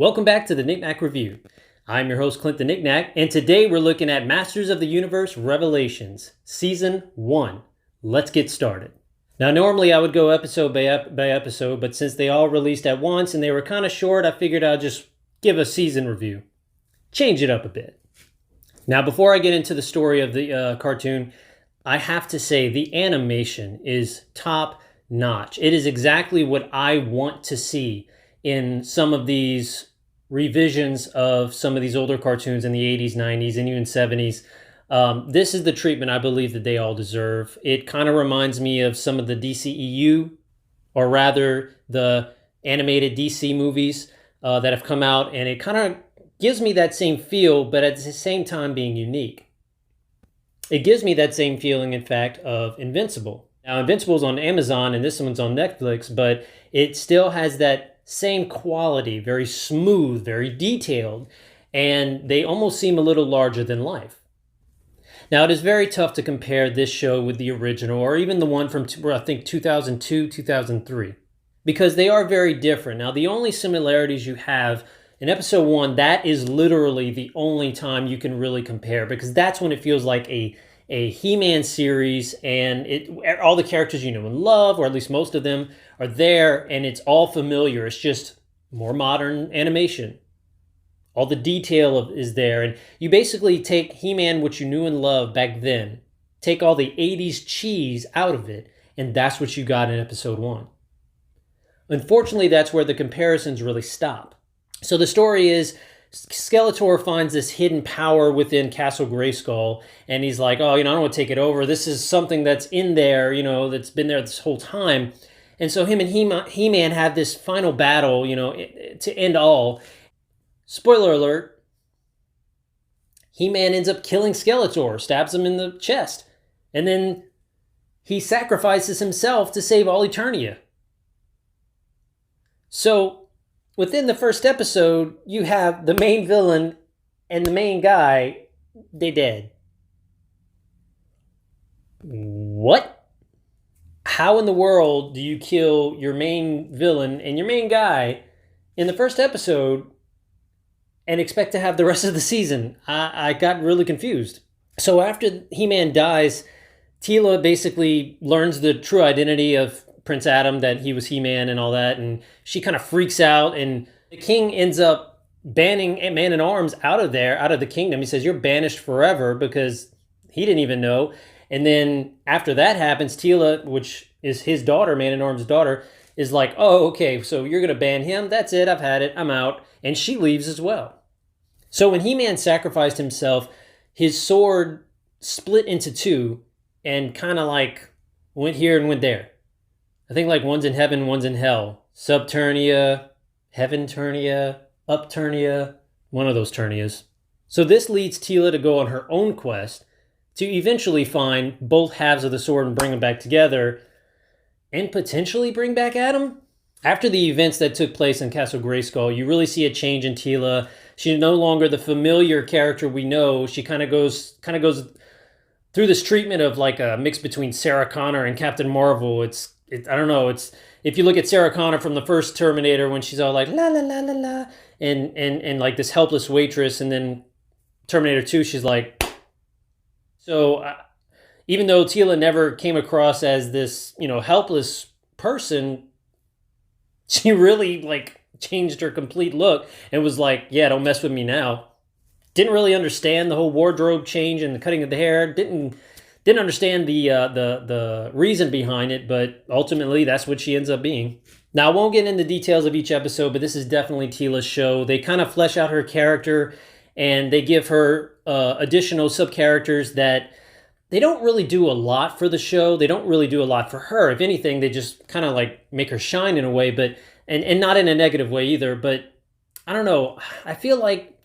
Welcome back to the Knickknack Review. I'm your host, Clint the Knickknack, and today we're looking at Masters of the Universe Revelations, Season 1. Let's get started. Now, normally I would go episode by episode, but since they all released at once and they were kind of short, I figured I'd just give a season review. Change it up a bit. Now, before I get into the story of the cartoon, I have to say the animation is top notch. It is exactly what I want to see in some of these revisions of some of these older cartoons in the 80s, 90s, and even 70s. This is the treatment I believe that they all deserve. It kind of reminds me of some of the DCEU, or rather the animated DC movies that have come out, and it kind of gives me that same feel, but at the same time being unique. It gives me that same feeling, in fact, of Invincible. Now, Invincible's on Amazon, and this one's on Netflix, but it still has that same quality, very smooth, very detailed, and they almost seem a little larger than life. Now, it is very tough to compare this show with the original, or even the one from, I think, 2002, 2003, because they are very different. Now, the only similarities you have in episode 1, that is literally the only time you can really compare, because that's when it feels like a He-Man series, and all the characters you know and love, or at least most of them, are there, and it's all familiar. It's just more modern animation. All the detail is there, and you basically take He-Man, which you knew and loved back then, take all the 80s cheese out of it, and that's what you got in episode 1. Unfortunately, that's where the comparisons really stop. So the story is, Skeletor finds this hidden power within Castle Grayskull, and he's like, I don't want to take it over. This is something that's in there, that's been there this whole time. And so him and He-Man have this final battle, to end all. Spoiler alert, He-Man ends up killing Skeletor, stabs him in the chest, and then he sacrifices himself to save all Eternia. So within the first episode, you have the main villain and the main guy, they dead. What? How in the world do you kill your main villain and your main guy in the first episode and expect to have the rest of the season? I got really confused. So after He-Man dies, Teela basically learns the true identity of Prince Adam, that he was He-Man and all that, and she kind of freaks out, and the king ends up banning Man-at-Arms out of the kingdom. He says, you're banished forever, because he didn't even know. And then after that happens, Teela, which is his daughter, Man-at-Arms' daughter, is like, okay, so you're going to ban him? That's it, I've had it, I'm out. And she leaves as well. So when He-Man sacrificed himself, his sword split into two and kind of like went here and went there. I think like one's in heaven, one's in hell. Subternia, Heaventernia, Upternia, one of those Ternias. So this leads Teela to go on her own quest to eventually find both halves of the sword and bring them back together, and potentially bring back Adam. After the events that took place in Castle Grayskull, you really see a change in Teela. She's no longer the familiar character we know. She kind of goes through this treatment of like a mix between Sarah Connor and Captain Marvel. I don't know. It's, if you look at Sarah Connor from the first Terminator, when she's all like la la la la la, and like this helpless waitress, and then Terminator 2, she's like. So even though Teela never came across as this, helpless person, she really like changed her complete look and was like, yeah, don't mess with me now. Didn't really understand the whole wardrobe change and the cutting of the hair. Didn't understand the reason behind it, but ultimately that's what she ends up being. Now, I won't get into details of each episode, but this is definitely Teela's show. They kind of flesh out her character, and they give her additional sub-characters that they don't really do a lot for the show. They don't really do a lot for her. If anything, they just kind of like make her shine in a way, but and not in a negative way either. But I don't know. I feel like,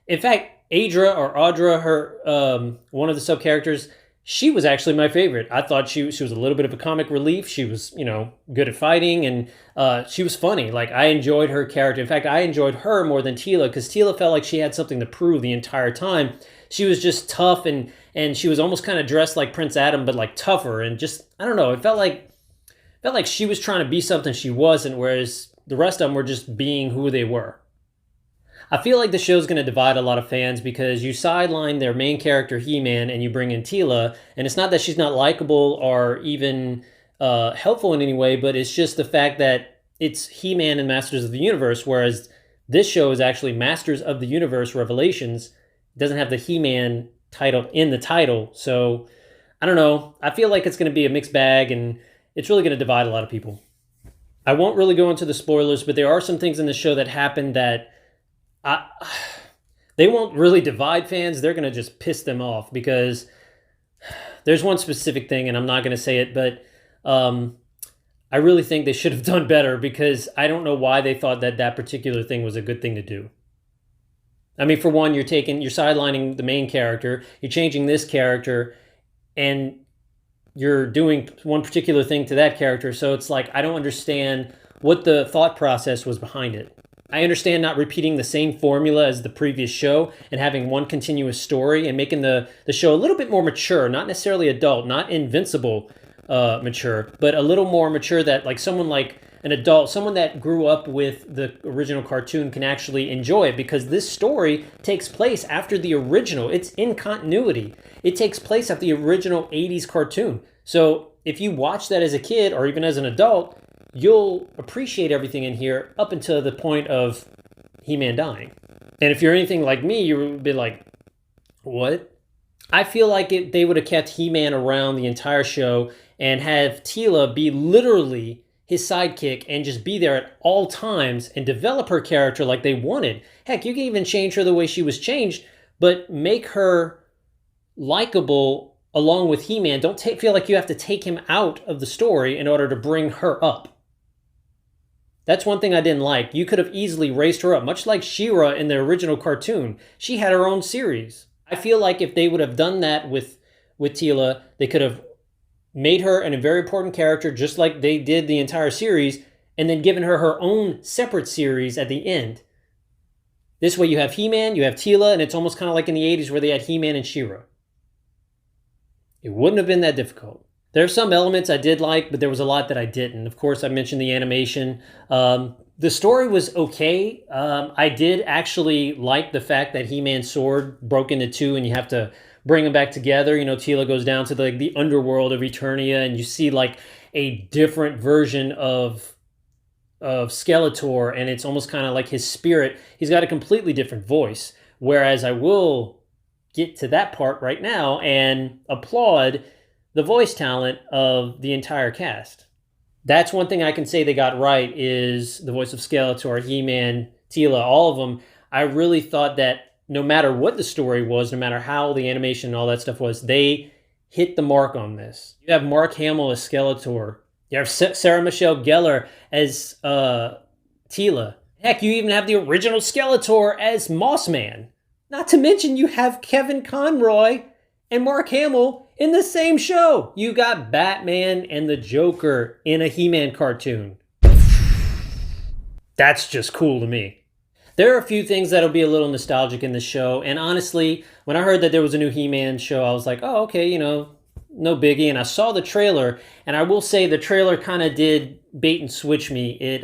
in fact, Audra, her one of the sub-characters, she was actually my favorite. I thought she was a little bit of a comic relief. She was, good at fighting, and she was funny. Like, I enjoyed her character. In fact, I enjoyed her more than Teela, because Teela felt like she had something to prove the entire time. She was just tough, and she was almost kind of dressed like Prince Adam, but like tougher, and just, I don't know. It felt like she was trying to be something she wasn't, whereas the rest of them were just being who they were. I feel like the show's going to divide a lot of fans because you sideline their main character, He-Man, and you bring in Teela. And it's not that she's not likable or even helpful in any way, but it's just the fact that it's He-Man and Masters of the Universe, whereas this show is actually Masters of the Universe Revelations. It doesn't have the He-Man title in the title. So I don't know. I feel like it's going to be a mixed bag, and it's really going to divide a lot of people. I won't really go into the spoilers, but there are some things in the show that happen that I, they won't really divide fans. They're going to just piss them off because there's one specific thing, and I'm not going to say it, but I really think they should have done better because I don't know why they thought that that particular thing was a good thing to do. I mean, for one, you're sidelining the main character, you're changing this character, and you're doing one particular thing to that character. So it's like, I don't understand what the thought process was behind it. I understand not repeating the same formula as the previous show and having one continuous story and making the show a little bit more mature, not necessarily adult, not Invincible mature, but a little more mature that like someone like an adult, someone that grew up with the original cartoon can actually enjoy it because this story takes place after the original. It's in continuity. It takes place after the original 80s cartoon. So if you watch that as a kid or even as an adult, you'll appreciate everything in here up until the point of He-Man dying. And if you're anything like me, you would be like, what? I feel like they would have kept He-Man around the entire show and have Teela be literally his sidekick and just be there at all times and develop her character like they wanted. Heck, you can even change her the way she was changed, but make her likable along with He-Man. Don't feel like you have to take him out of the story in order to bring her up. That's one thing I didn't like. You could have easily raised her up, much like She-Ra in the original cartoon. She had her own series. I feel like if they would have done that with Teela, they could have made her a very important character, just like they did the entire series, and then given her her own separate series at the end. This way you have He-Man, you have Teela, and it's almost kind of like in the 80s where they had He-Man and She-Ra. It wouldn't have been that difficult. There are some elements I did like, but there was a lot that I didn't. Of course, I mentioned the animation. The story was okay. I did actually like the fact that He-Man's sword broke into two and you have to bring them back together. You know, Teela goes down to the underworld of Eternia and you see like a different version of Skeletor, and it's almost kind of like his spirit. He's got a completely different voice. Whereas I will get to that part right now and applaud the voice talent of the entire cast. That's one thing I can say they got right is the voice of Skeletor, He-Man, Teela, all of them. I really thought that no matter what the story was, no matter how the animation and all that stuff was, they hit the mark on this. You have Mark Hamill as Skeletor. You have Sarah Michelle Gellar as Teela. Heck, you even have the original Skeletor as Mossman. Not to mention you have Kevin Conroy and Mark Hamill in the same show. You got Batman and the Joker in a He-Man cartoon. That's just cool to me. There are a few things that'll be a little nostalgic in the show, and honestly, when I heard that there was a new He-Man show, I was like, oh, okay, you know, no biggie. And I saw the trailer, and I will say the trailer kind of did bait and switch me. It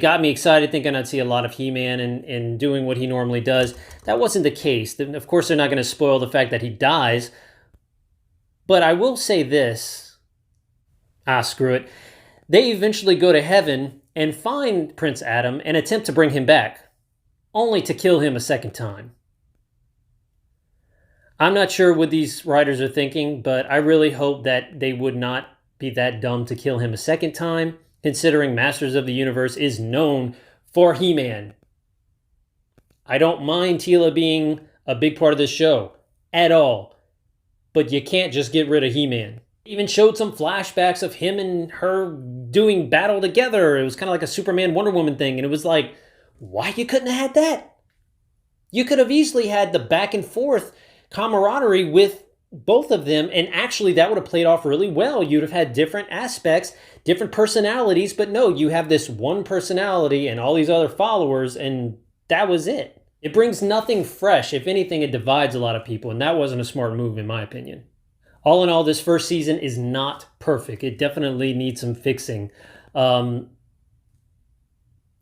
got me excited thinking I'd see a lot of He-Man and doing what he normally does. That wasn't the case. Of course, they're not going to spoil the fact that he dies, but I will say this. Screw it. They eventually go to heaven and find Prince Adam and attempt to bring him back, only to kill him a second time. I'm not sure what these writers are thinking, but I really hope that they would not be that dumb to kill him a second time, considering Masters of the Universe is known for He-Man. I don't mind Teela being a big part of this show at all, but you can't just get rid of He-Man. Even showed some flashbacks of him and her doing battle together. It was kind of like a Superman Wonder Woman thing, and it was like, why you couldn't have had that? You could have easily had the back and forth camaraderie with both of them, and actually that would have played off really well. You'd have had different aspects, different personalities, but no, you have this one personality and all these other followers, and that was it. It brings nothing fresh. If anything, it divides a lot of people, and that wasn't a smart move in my opinion. All in all, this first season is not perfect. It definitely needs some fixing.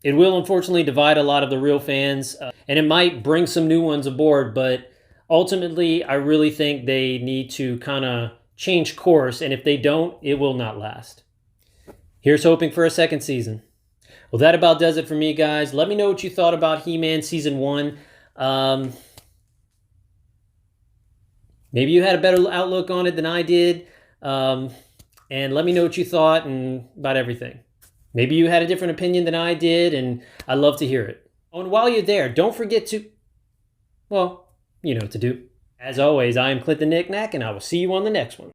It will unfortunately divide a lot of the real fans, and it might bring some new ones aboard, but ultimately, I really think they need to kind of change course, and if they don't, it will not last. Here's hoping for a second season. Well, that about does it for me, guys. Let me know what you thought about He-Man Season 1. Maybe you had a better outlook on it than I did. And let me know what you thought and about everything. Maybe you had a different opinion than I did, and I'd love to hear it. Oh, and while you're there, don't forget to, well, you know what to do. As always, I am Clint the Knick-Knack, and I will see you on the next one.